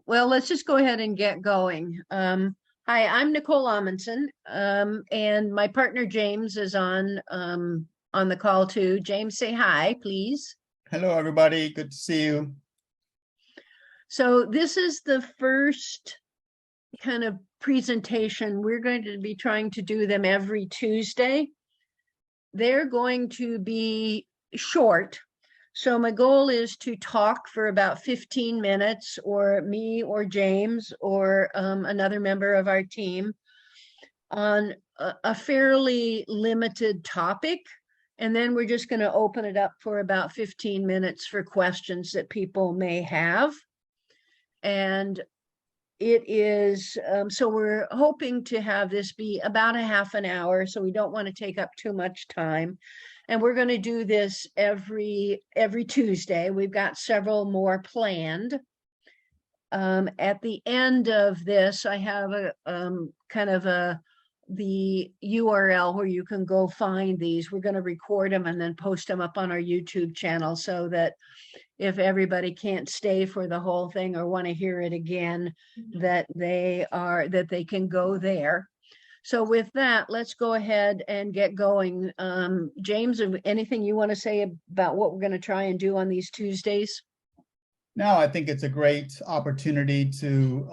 Well, let's just go ahead and get going. Hi, I'm Nicole Amundsen, and my partner James is on the call too. James, say hi, please. Hello, everybody. Good to see you. So this is the first kind of presentation. We're going to be trying to do them every Tuesday. They're going to be short. So my goal is to talk for about 15 minutes, or me or James or another member of our team on a fairly limited topic. And then we're just going to open it up for about 15 minutes for questions that people may have. And it is, so we're hoping to have this be about a half an hour, so we don't want to take up too much time. And we're going to do this every Tuesday. We've got several more planned. At the end of this, I have a the URL where you can go find these. We're going to record them and then post them up on our YouTube channel so that if everybody can't stay for the whole thing or want to hear it again, that they can go there. So with that, let's go ahead and get going. James, anything you want to say about what we're going to try and do on these Tuesdays? No, I think it's a great opportunity to,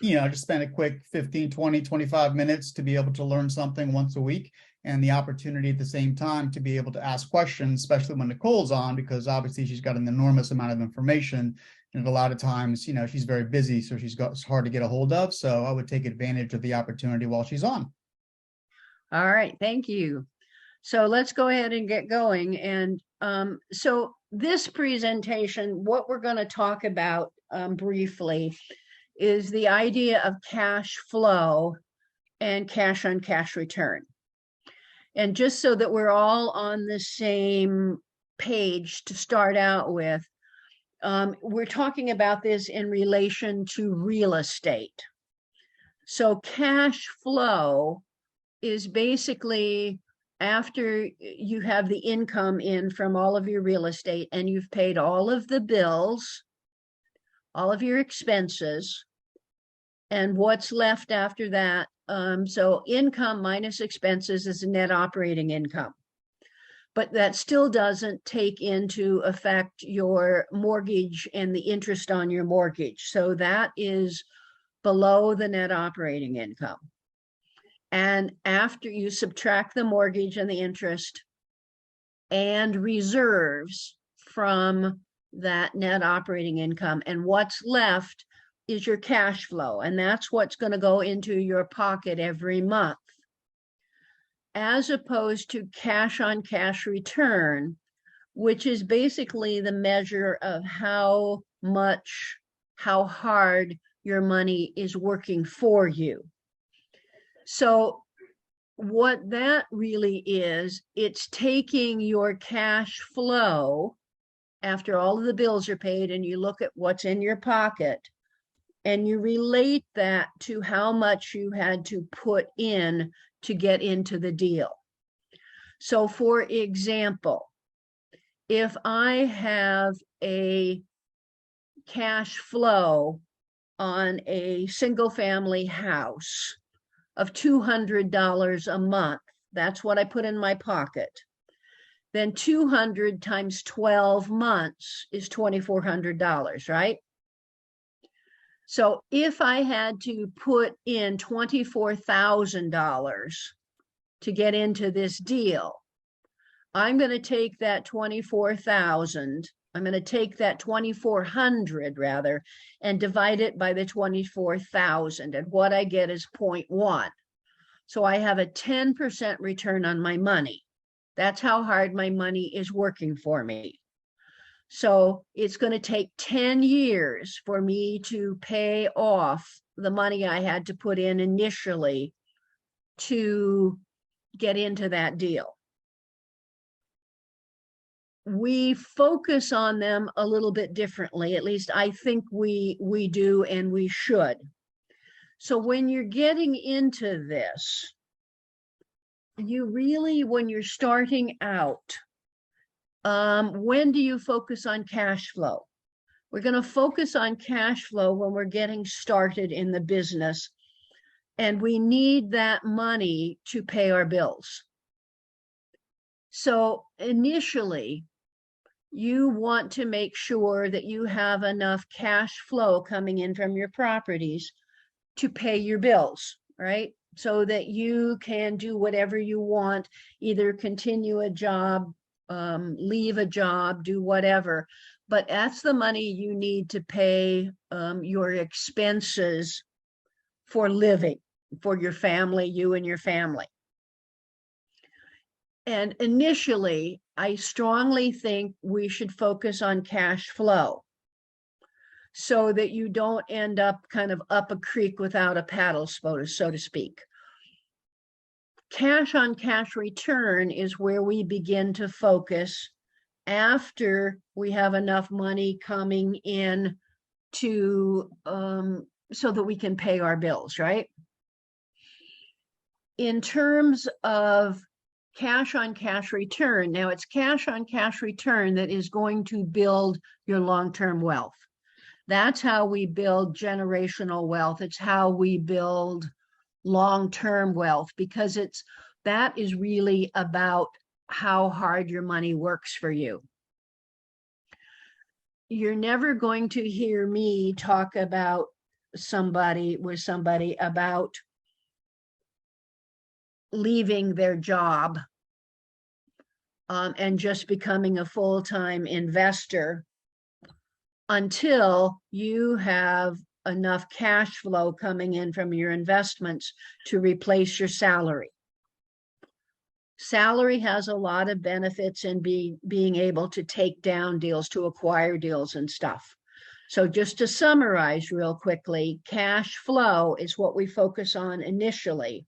just spend a quick 15, 20, 25 minutes to be able to learn something once a week, and the opportunity at the same time to be able to ask questions, especially when Nicole's on, because obviously she's got an enormous amount of information. And a lot of times, she's very busy, so it's hard to get a hold of. So I would take advantage of the opportunity while she's on. All right, thank you. So let's go ahead and get going. And so this presentation, what we're going to talk about briefly is the idea of cash flow and cash on cash return. And just so that we're all on the same page to start out with, we're talking about this in relation to real estate. So cash flow is basically after you have the income in from all of your real estate and you've paid all of the bills, all of your expenses, and what's left after that. So income minus expenses is net operating income. But that still doesn't take into effect your mortgage and the interest on your mortgage. So that is below the net operating income. And after you subtract the mortgage and the interest and reserves from that net operating income, and what's left is your cash flow. And that's what's going to go into your pocket every month. As opposed to cash on cash return, which is basically the measure of how hard your money is working for you. So what that really is, it's taking your cash flow after all of the bills are paid and you look at what's in your pocket and you relate that to how much you had to put in to get into the deal. So for example, if I have a cash flow on a single family house of $200 a month, that's what I put in my pocket, then 200 times 12 months is $2,400, right? So if I had to put in $24,000 to get into this deal, I'm going to take that 24,000, I'm going to take that 2,400 rather, and divide it by the 24,000. And what I get is 0.1. So I have a 10% return on my money. That's how hard my money is working for me. So it's going to take 10 years for me to pay off the money I had to put in initially to get into that deal. We focus on them a little bit differently. At least I think we do, and we should. So when you're getting into this, you really, when you're starting out, when do you focus on cash flow? We're going to focus on cash flow when we're getting started in the business, and we need that money to pay our bills. So initially, you want to make sure that you have enough cash flow coming in from your properties to pay your bills, right? So that you can do whatever you want, either continue a job, leave a job, do whatever. But that's the money you need to pay your expenses for living, for your family, you and your family. And initially, I strongly think we should focus on cash flow so that you don't end up kind of up a creek without a paddle, so to speak. Cash on cash return is where we begin to focus after we have enough money coming in to so that we can pay our bills, right? In terms of cash on cash return, now it's cash on cash return that is going to build your long-term wealth. That's how we build generational wealth. It's how we build long-term wealth, because that is really about how hard your money works for you. You're never going to hear me talk about somebody about leaving their job and just becoming a full-time investor until you have enough cash flow coming in from your investments to replace your salary. Salary has a lot of benefits in being able to take down deals, to acquire deals and stuff. So just to summarize real quickly, cash flow is what we focus on initially.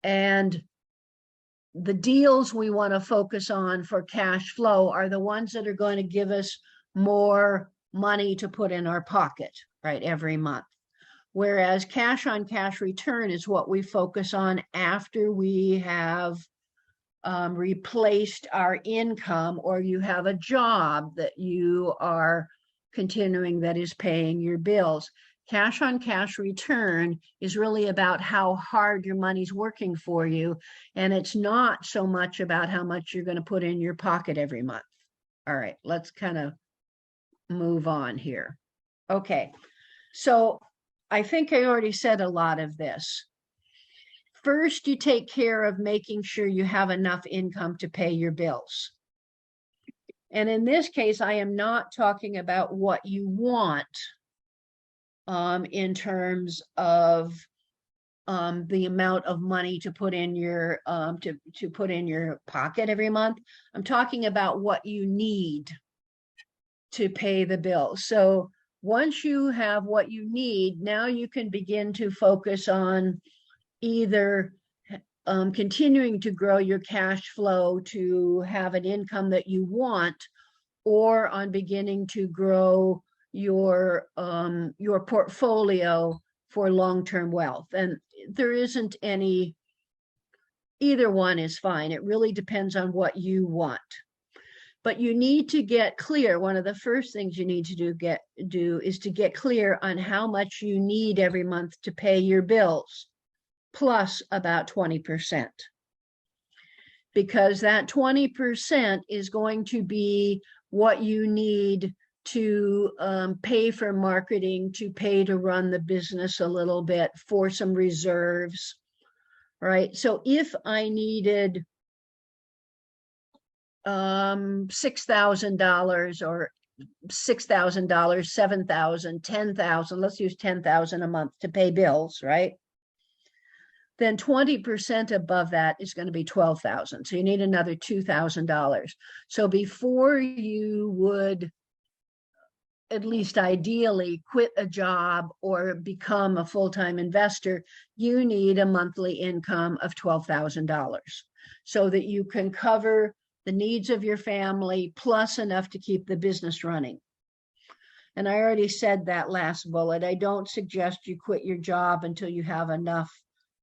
And the deals we want to focus on for cash flow are the ones that are going to give us more money to put in our pocket, right, every month. Whereas cash on cash return is what we focus on after we have replaced our income, or you have a job that you are continuing that is paying your bills. Cash on cash return is really about how hard your money's working for you, and it's not so much about how much you're going to put in your pocket every month. All right, let's kind of move on here. Okay, so I think I already said a lot of this. First, you take care of making sure you have enough income to pay your bills. And in this case, I am not talking about what you want in terms of the amount of money to put in your to put in your pocket every month. I'm talking about what you need to pay the bill. So once you have what you need, now you can begin to focus on either continuing to grow your cash flow to have an income that you want, or on beginning to grow your portfolio for long-term wealth. And there isn't any, either one is fine. It really depends on what you want. But you need to get clear. One of the first things you need to do is to get clear on how much you need every month to pay your bills, plus about 20%. Because that 20% is going to be what you need to pay for marketing, to pay to run the business a little bit, for some reserves, right? So if I needed $6,000 or $6,000, $7,000, $10,000, let's use $10,000 a month to pay bills, right? Then 20% above that is going to be $12,000. So you need another $2,000. So before you would, at least ideally, quit a job or become a full-time investor, you need a monthly income of $12,000 so that you can cover the needs of your family plus enough to keep the business running. And I already said that last bullet. I don't suggest you quit your job until you have enough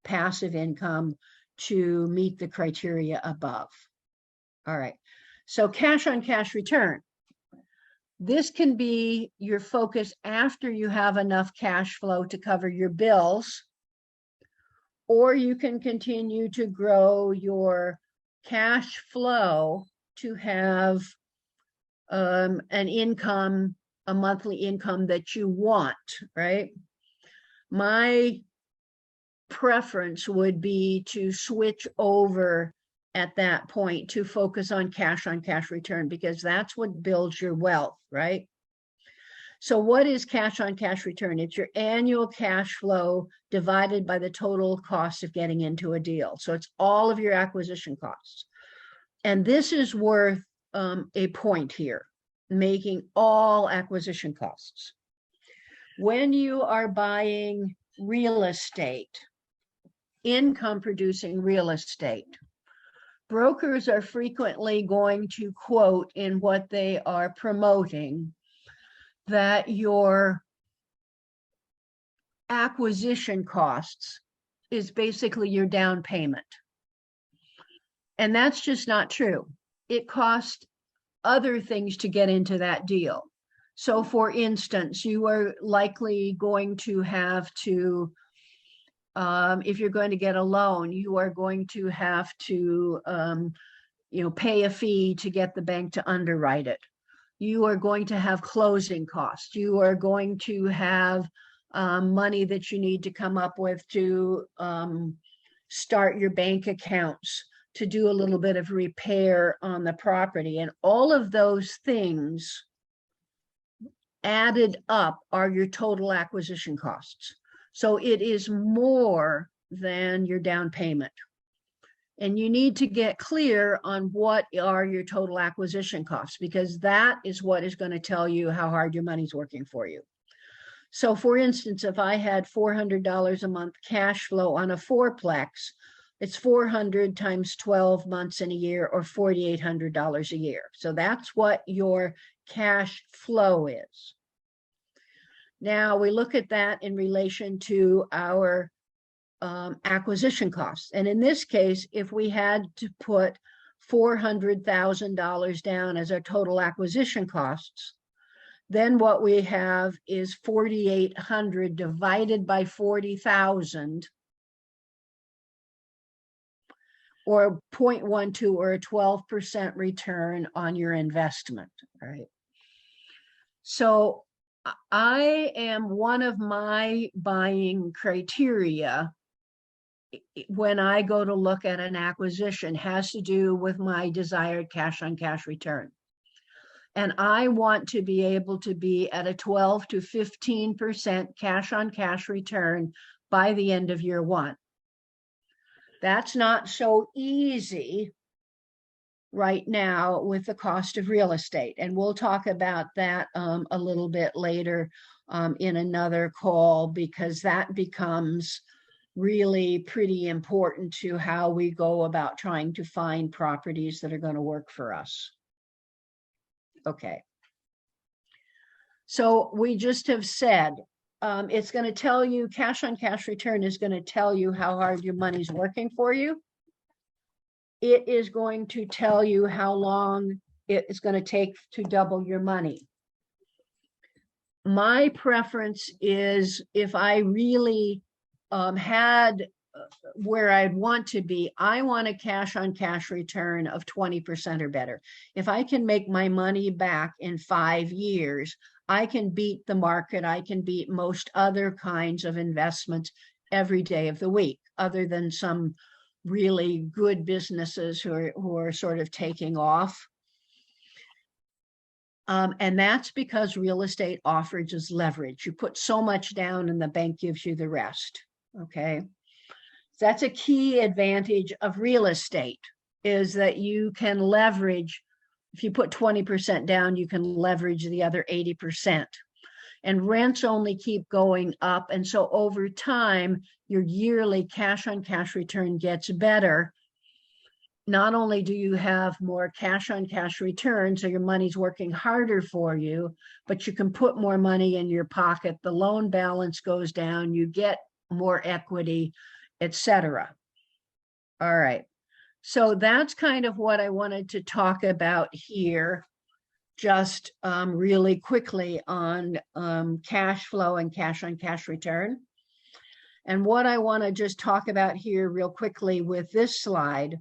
passive income to meet the criteria above. All right. So cash on cash return. This can be your focus after you have enough cash flow to cover your bills, or you can continue to grow your cash flow to have an income, a monthly income that you want, right? My preference would be to switch over at that point to focus on cash return, because that's what builds your wealth, right? So what is cash on cash return? It's your annual cash flow divided by the total cost of getting into a deal. So it's all of your acquisition costs. And this is worth a point here, making all acquisition costs. When you are buying real estate, income producing real estate, brokers are frequently going to quote in what they are promoting that your acquisition costs is basically your down payment. And that's just not true. It costs other things to get into that deal. So for instance, you are likely going to have to, if you're going to get a loan, you are going to have to, pay a fee to get the bank to underwrite it. You are going to have closing costs. You are going to have money that you need to come up with to start your bank accounts, to do a little bit of repair on the property. And all of those things added up are your total acquisition costs. So it is more than your down payment. And you need to get clear on what are your total acquisition costs, because that is what is going to tell you how hard your money's working for you. So for instance, if I had $400 a month cash flow on a fourplex, it's 400 times 12 months in a year, or $4,800 a year. So that's what your cash flow is. Now we look at that in relation to our acquisition costs. And in this case, if we had to put $400,000 down as our total acquisition costs, then what we have is 4,800 divided by 40,000, or 0.12, or a 12% return on your investment, right? So I am, one of my buying criteria when I go to look at an acquisition has to do with my desired cash on cash return. And I want to be able to be at a 12 to 15% cash on cash return by the end of year one. That's not so easy right now with the cost of real estate. And we'll talk about that a little bit later in another call, because that becomes really pretty important to how we go about trying to find properties that are going to work for us. Okay. So we just have said, it's going to tell you, cash on cash return is going to tell you how hard your money's working for you. It is going to tell you how long it is going to take to double your money. My preference is, if I really had where I'd want to be, I want a cash on cash return of 20% or better. If I can make my money back in 5 years, I can beat the market. I can beat most other kinds of investments every day of the week, other than some really good businesses who are sort of taking off. And that's because real estate offers leverage. You put so much down and the bank gives you the rest. Okay. That's a key advantage of real estate, is that you can leverage. If you put 20% down, you can leverage the other 80%. And rents only keep going up. And so over time, your yearly cash on cash return gets better. Not only do you have more cash on cash return, so your money's working harder for you, but you can put more money in your pocket. The loan balance goes down, you get more equity, etc. All right. So that's kind of what I wanted to talk about here just really quickly on cash flow and cash on cash return. And what I want to just talk about here real quickly with this slide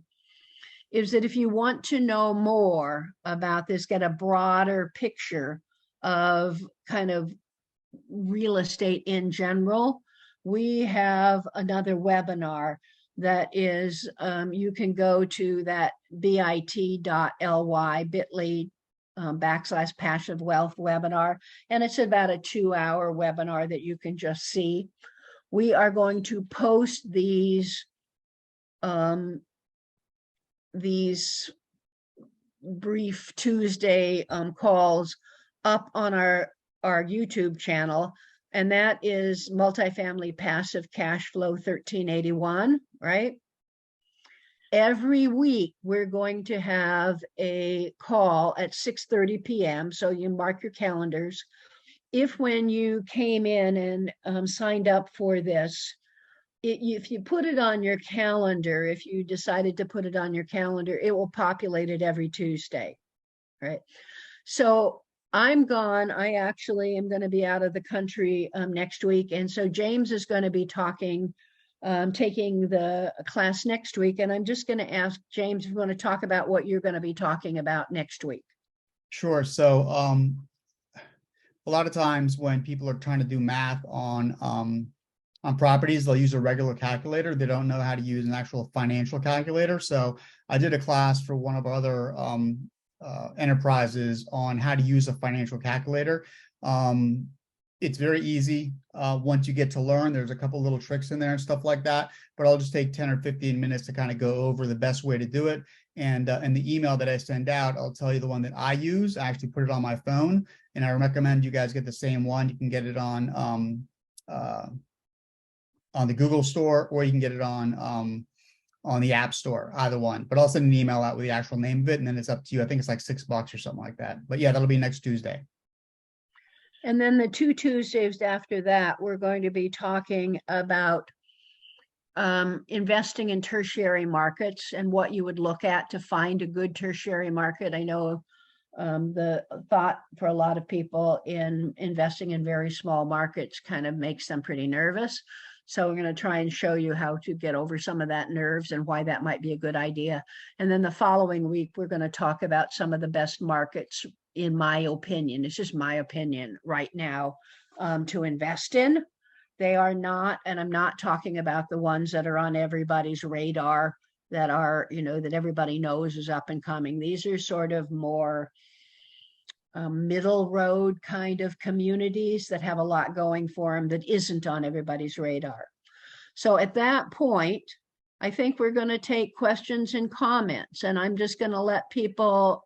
is that if you want to know more about this, get a broader picture of kind of real estate in general, we have another webinar that is, you can go to that bit.ly / passive wealth webinar, and it's about a 2-hour webinar that you can just see. We are going to post these brief Tuesday calls up on our YouTube channel, and that is Multifamily Passive Cash Flow 1381, right? Every week, we're going to have a call at 6:30 p.m., so you mark your calendars. If when you came in and signed up for this, if you put it on your calendar, if you decided to put it on your calendar, it will populate it every Tuesday, right? So I'm gone. I actually am going to be out of the country next week. And so James is going to be taking the class next week. And I'm just going to ask James if you want to talk about what you're going to be talking about next week. Sure. So a lot of times when people are trying to do math on properties, they'll use a regular calculator. They don't know how to use an actual financial calculator. So I did a class for one of our other enterprises on how to use a financial calculator. It's very easy once you get to learn. There's a couple little tricks in there and stuff like that, but I'll just take 10 or 15 minutes to kind of go over the best way to do it. And in the email that I send out, I'll tell you the one that I use. I actually put it on my phone, and I recommend you guys get the same one. You can get it on the Google Store, or you can get it on the App Store, either one. But I'll send an email out with the actual name of it, and then it's up to you. I think it's like $6 or something like that. But yeah, that'll be next Tuesday. And then the 2 Tuesdays after that, we're going to be talking about investing in tertiary markets and what you would look at to find a good tertiary market. I know the thought for a lot of people in investing in very small markets kind of makes them pretty nervous. So we're going to try and show you how to get over some of that nerves and why that might be a good idea. And then the following week, we're going to talk about some of the best markets, in my opinion. It's just my opinion right now, to invest in. They are not, and I'm not talking about the ones that are on everybody's radar that are, that everybody knows is up and coming. These are sort of more middle road kind of communities that have a lot going for them that isn't on everybody's radar. So at that point, I think we're going to take questions and comments, and I'm just going to let people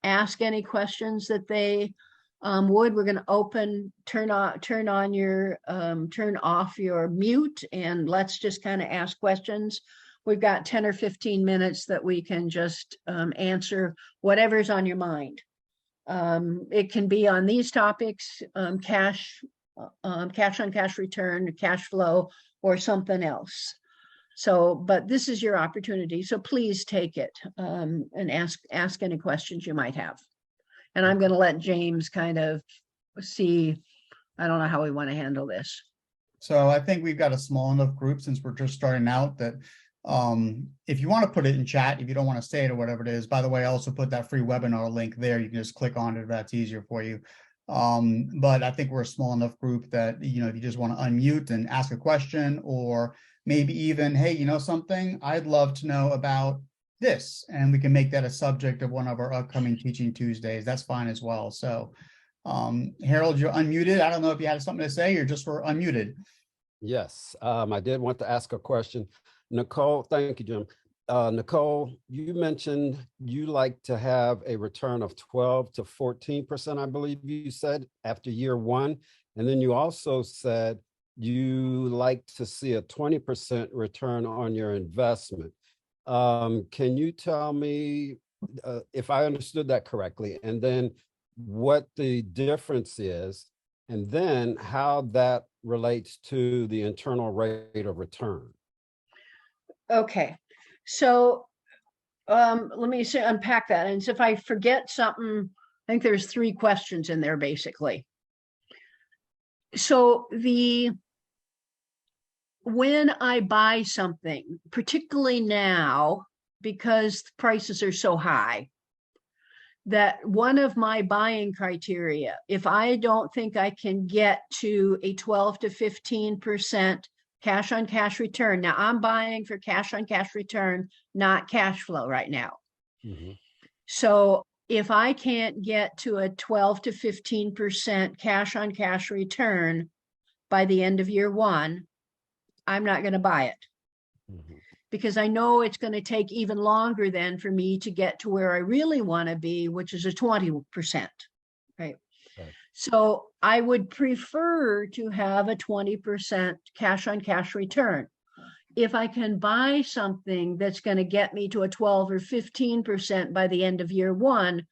ask any questions that they would. We're going to turn off your mute, and let's just kind of ask questions. We've got 10 or 15 minutes that we can just answer whatever's on your mind. It can be on these topics, cash on cash return, cash flow, or something else. So, but this is your opportunity. So please take it and ask any questions you might have. And I'm going to let James kind of see, I don't know how we want to handle this. So I think we've got a small enough group, since we're just starting out, that if you want to put it in chat, if you don't want to say it or whatever it is, by the way, I also put that free webinar link there. You can just click on it if that's easier for you. But I think we're a small enough group that, if you just want to unmute and ask a question, or maybe even, hey, something, I'd love to know about this, and we can make that a subject of one of our upcoming Teaching Tuesdays. That's fine as well. So Harold, you're unmuted. I don't know if you had something to say or just were unmuted. Yes, I did want to ask a question. Nicole, thank you, Jim. Nicole, you mentioned you like to have a return of 12 to 14%, I believe you said, after year one. And then you also said you like to see a 20% return on your investment. Can you tell me if I understood that correctly, and then what the difference is, and then how that relates to the internal rate of return? Okay, so let me unpack that. And so if I forget something I think there's 3 questions in there basically. So when I buy something, particularly now, because prices are so high, that one of my buying criteria, if I don't think I can get to a 12 to 15% cash on cash return. Now I'm buying for cash on cash return, not cash flow right now. Mhm. So if I can't get to a 12 to 15% cash on cash return by the end of year 1, I'm not going to buy it. Mhm. Because I know it's going to take even longer then for me to get to where I really want to be, which is a 20%, right? Right. So I would prefer to have a 20% cash on cash return. If I can buy something that's going to get me to a 12 or 15% by the end of year 1,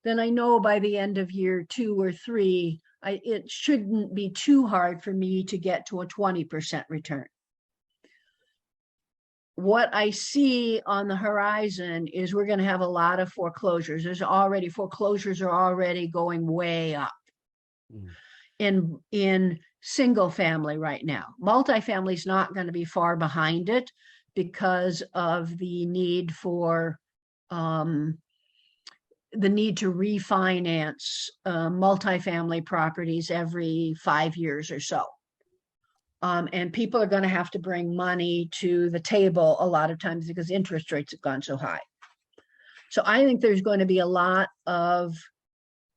then I know by the end of year 2 or 3, it shouldn't be too hard for me to get to a 20% return. What I see on the horizon is we're going to have a lot of foreclosures. Foreclosures are already going way up in single family right now. Multifamily is not going to be far behind it because of the need for the need to refinance multifamily properties every 5 years or so. And people are going to have to bring money to the table a lot of times because interest rates have gone so high. So I think there's going to be a lot of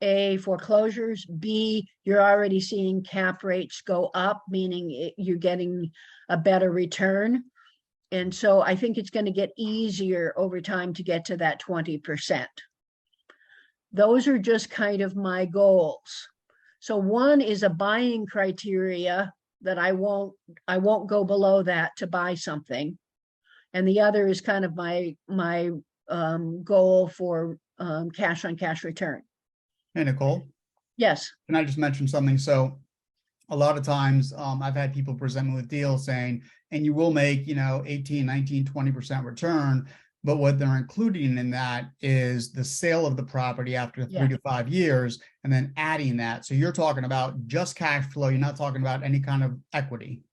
A, foreclosures, B, you're already seeing cap rates go up, meaning you're getting a better return. And so I think it's going to get easier over time to get to that 20%. Those are just kind of my goals. So one is a buying criteria that I won't go below that to buy something. And the other is kind of my goal for cash on cash return. Hey, Nicole, Yes. can I just mention something? So a lot of times I've had people present me with deals saying, and you will make, 18, 19, 20% return. But what they're including in that is the sale of the property after 3 to 5 years, and then adding that. So you're talking about just cash flow. You're not talking about any kind of equity.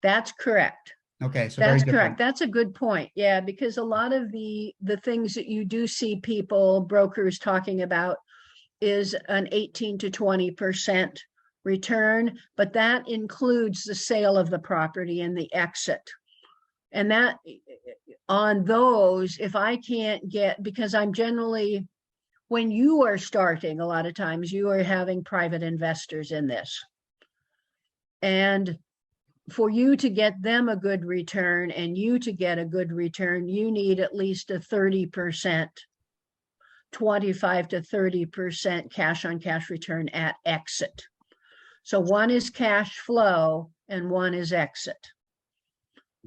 That's correct. Okay, so That's very correct. That's a good point. Yeah, because a lot of the things that you do see people, brokers talking about is an 18 to 20% return, but that includes the sale of the property and the exit. And that on those, if I can't get, because I'm generally, when you are starting, a lot of times you are having private investors in this. And for you to get them a good return and you to get a good return, you need at least a 30%, 25 to 30% cash on cash return at exit. So one is cash flow and one is exit.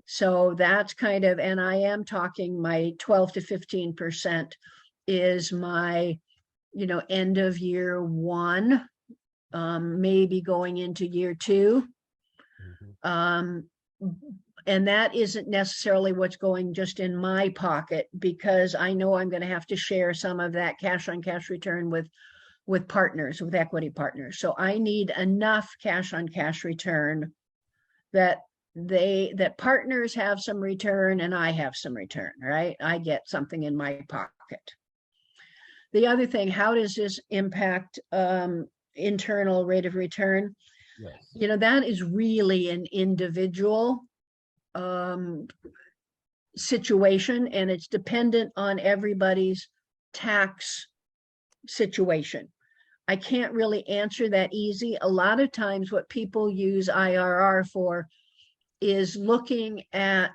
So that's kind of, and I am talking my 12 to 15% is my, end of year 1, maybe going into year 2. And that isn't necessarily what's going just in my pocket, because I know I'm going to have to share some of that cash on cash return with partners, with equity partners. So I need enough cash on cash return that partners have some return and I have some return, right? I get something in my pocket. The other thing, how does this impact internal rate of return? Yes. That is really an individual situation, and it's dependent on everybody's tax situation. I can't really answer that easy. A lot of times what people use IRR for is looking at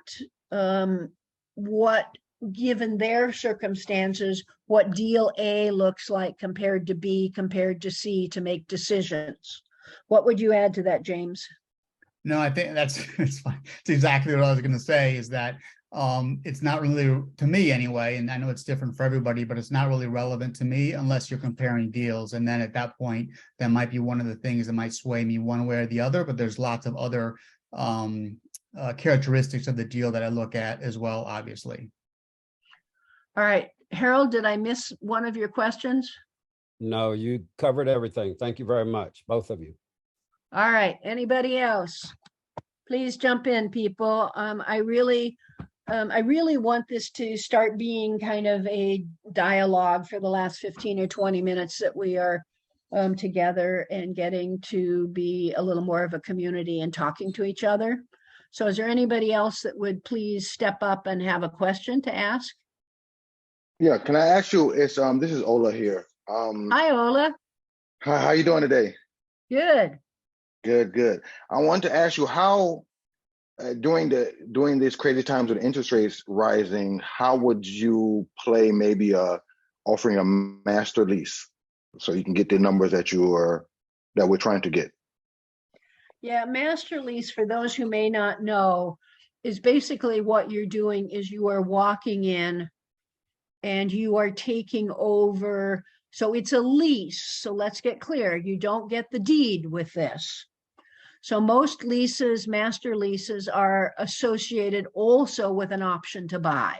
what, given their circumstances, what deal A looks like compared to B, compared to C, to make decisions. What would you add to that, James? No, I think it's fine. It's exactly what I was going to say, is that it's not really, to me anyway, and I know it's different for everybody, but it's not really relevant to me unless you're comparing deals. And then at that point, that might be one of the things that might sway me one way or the other, but there's lots of other characteristics of the deal that I look at as well, obviously. All right, Harold, did I miss one of your questions? No, you covered everything. Thank you very much, both of you. All right, anybody else? Please jump in, people. I really want this to start being kind of a dialogue for the last 15 or 20 minutes that we are together and getting to be a little more of a community and talking to each other. So is there anybody else that would please step up and have a question to ask? Yeah, can I ask you, this is Ola here. Hi, Ola. How you doing today? Good. Good. I want to ask you how during these crazy times with interest rates rising, how would you play maybe offering a master lease so you can get the numbers that we're trying to get? Yeah, master lease, for those who may not know, is basically what you're doing is you are walking in and you are taking over. So it's a lease. So let's get clear. You don't get the deed with this. So most leases, master leases, are associated also with an option to buy.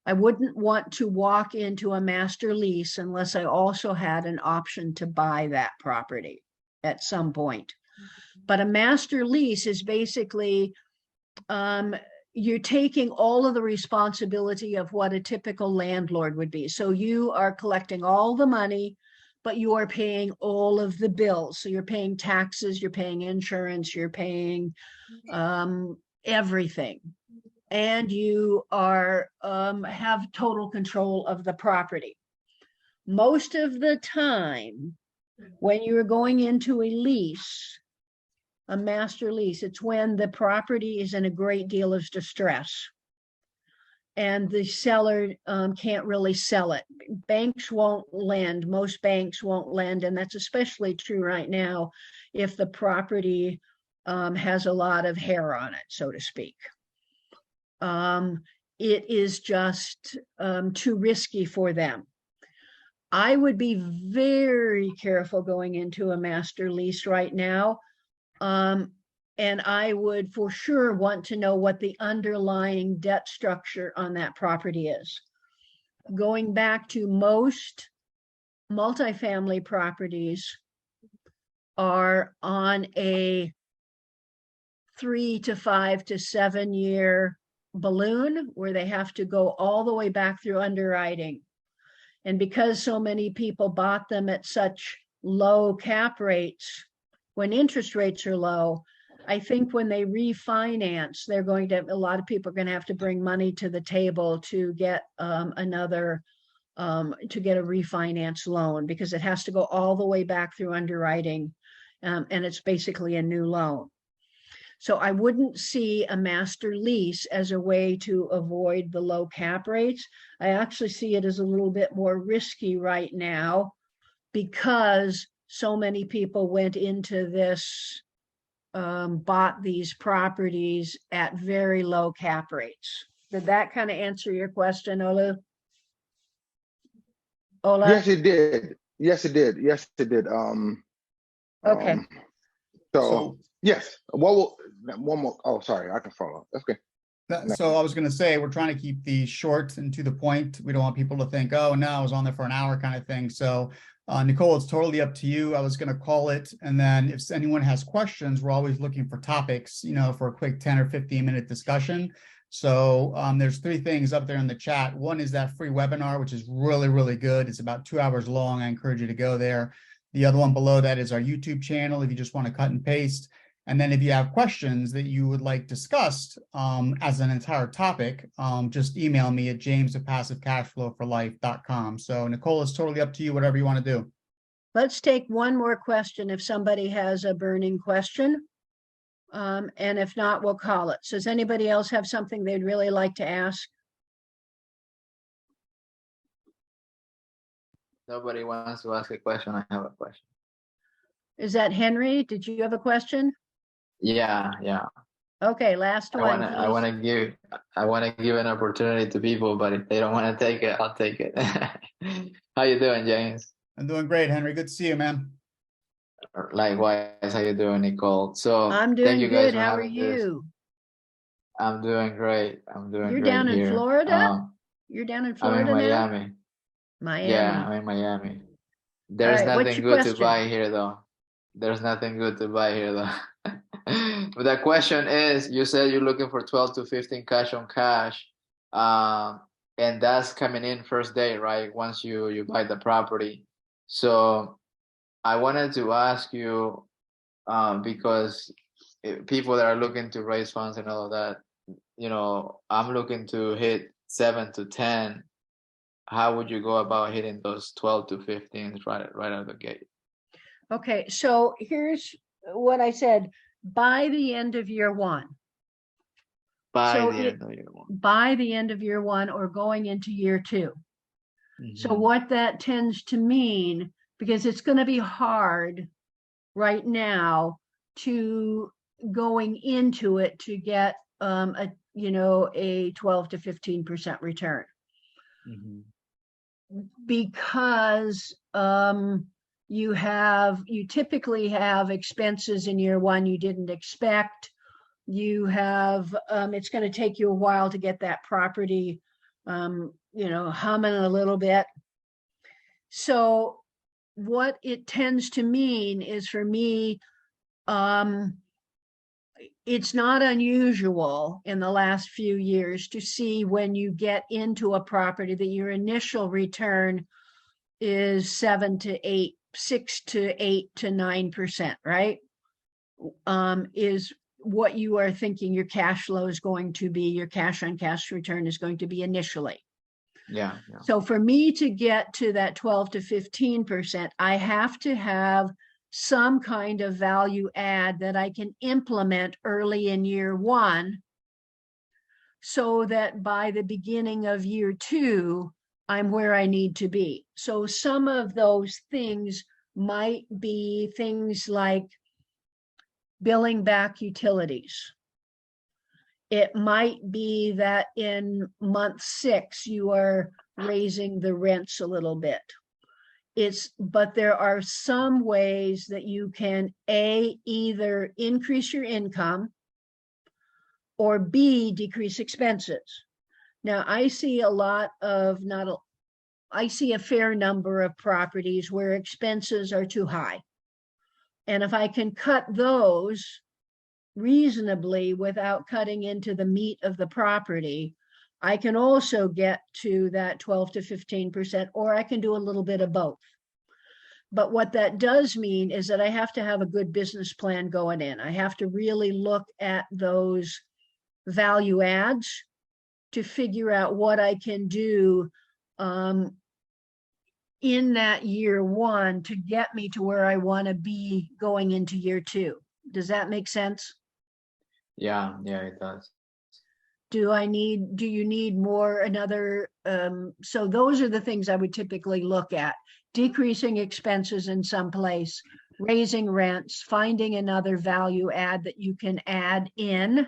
I wouldn't want to walk into a master lease unless I also had an option to buy that property at some point. But a master lease is basically you're taking all of the responsibility of what a typical landlord would be. So you are collecting all the money, but you are paying all of the bills. So you're paying taxes, you're paying insurance, you're paying everything. And you are have total control of the property. Most of the time, when you're going into a lease, a master lease, it's when the property is in a great deal of distress and the seller can't really sell it. Banks won't lend, most banks won't lend, and that's especially true right now if the property has a lot of hair on it, so to speak. It is just too risky for them. I would be very careful going into a master lease right now. And I would for sure want to know what the underlying debt structure on that property is. Going back to most multifamily properties are on a 3 to 5 to 7 year balloon where they have to go all the way back through underwriting. And because so many people bought them at such low cap rates, when interest rates are low, I think when they refinance, they're going to, a lot of people are going to have to bring money to the table to get to get a refinance loan, because it has to go all the way back through underwriting. And it's basically a new loan. So I wouldn't see a master lease as a way to avoid the low cap rates. I actually see it as a little bit more risky right now because so many people went into this, bought these properties at very low cap rates. Did that kind of answer your question, Ola? Ola? Yes, it did. Yes, it did. Yes, it did. Okay. So yes. One more. Oh, sorry. I can follow. That's good. So I was going to say, we're trying to keep these short and to the point. We don't want people to think, oh, no, I was on there for an hour kind of thing. So Nicole, it's totally up to you. I was going to call it. And then if anyone has questions, we're always looking for topics, for a quick 10 or 15-minute discussion. So there's 3 things up there in the chat. One is that free webinar, which is really, really good. It's about 2 hours long. I encourage you to go there. The other one below that is our YouTube channel if you just want to cut and paste. And then if you have questions that you would like discussed as an entire topic, just email me at james@passivecashflowforlife.com. So Nicole, it's totally up to you, whatever you want to do. Let's take one more question if somebody has a burning question. And if not, we'll call it. So does anybody else have something they'd really like to ask? Nobody wants to ask a question. I have a question. Is that Henry? Did you have a question? Yeah. Okay, last one. I want to give an opportunity to people, but if they don't want to take it, I'll take it. How you doing, James? I'm doing great, Henry. Good to see you, man. Likewise, how you doing, Nicole? So I'm thank doing you guys good. for How are having this. you? I'm doing great. You're down in here. Florida? You're down in Florida I'm in now? Miami. Miami. Yeah, I'm in Miami. There's right, what's nothing your good to question? buy here, though. There's nothing good to buy here, though. But the question is, you said you're looking for 12 to 15 cash on cash, and that's coming in first day, right? Once you buy the property. So I wanted to ask you, because people that are looking to raise funds and all of that, I'm looking to hit 7 to 10. How would you go about hitting those 12 to 15s right out of the gate? Okay, so here's what I said, by the end of year one. By So the end of year one. by the end of year one or going into year two. So Mhm. what that tends to mean, because it's going to be hard right now to going into it to get a 12 to 15% return, Mhm. because you typically have expenses in year one you didn't expect. You have it's going to take you a while to get that property humming a little bit. So what it tends to mean is, for me, it's not unusual in the last few years to see, when you get into a property, that your initial return is 7 to 8, 6 to 8 to 9%, right? Is what you are thinking your cash flow is going to be, your cash on cash return is going to be initially. Yeah. So for me to get to that 12 to 15%, I have to have some kind of value add that I can implement early in year one, so that by the beginning of year two, I'm where I need to be. So some of those things might be things like billing back utilities. It might be that in month 6, you are raising the rents a little bit. But there are some ways that you can either increase your income, or B, decrease expenses. Now, I see a fair number of properties where expenses are too high. And if I can cut those reasonably without cutting into the meat of the property, I can also get to that 12 to 15%, or I can do a little bit of both. But what that does mean is that I have to have a good business plan going in. I have to really look at those value adds to figure out what I can do in that year one to get me to where I want to be going into year two. Does that make sense? Yeah, it does. Do you need another? So those are the things I would typically look at: decreasing expenses in some place, raising rents, finding another value add that you can add in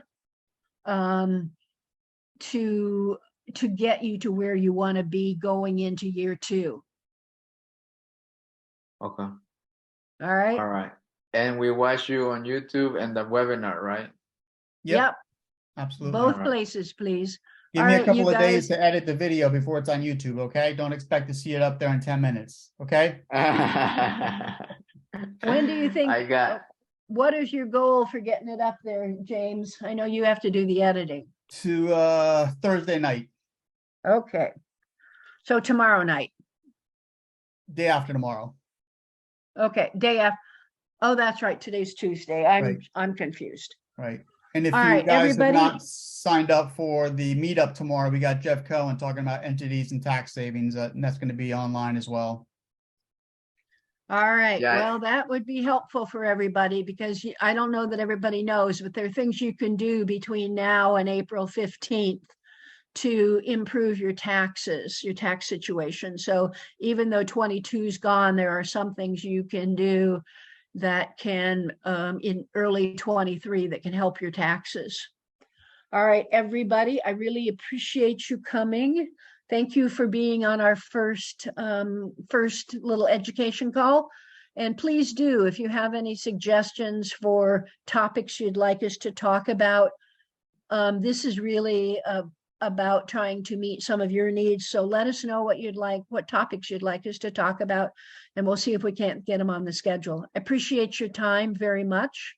to get you to where you want to be going into year two. Okay. All right. All right. And we watch you on YouTube and the webinar, right? Yep. Absolutely. Both All right. places, please. Give All me a right, couple you of days guys. to edit the video before it's on YouTube, okay? Don't expect to see it up there in 10 minutes, okay? When do you think? What is your goal for getting it up there, James? I know you have to do the editing. To Thursday night, Okay. So tomorrow night. day after tomorrow. Okay, day after. Oh, that's right. Today's Tuesday. I'm confused. Right. And if All you right, guys everybody. have not signed up for the meetup tomorrow, we got Jeff Cohen talking about entities and tax savings, and that's going to be online as well. All right. Yeah. Well, that would be helpful for everybody, because I don't know that everybody knows, but there are things you can do between now and April 15th to improve your tax situation. So even though 22's gone, there are some things you can do that can in early 23 that can help your taxes. All right, everybody, I really appreciate you coming. Thank you for being on our first little education call. And please do, if you have any suggestions for topics you'd like us to talk about, this is really about trying to meet some of your needs. So let us know what you'd like, what topics you'd like us to talk about, and we'll see if we can't get them on the schedule. I appreciate your time very much.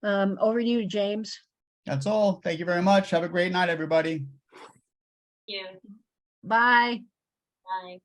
Over to you, James. That's all. Thank you very much. Have a great night, everybody. You. Bye. Bye.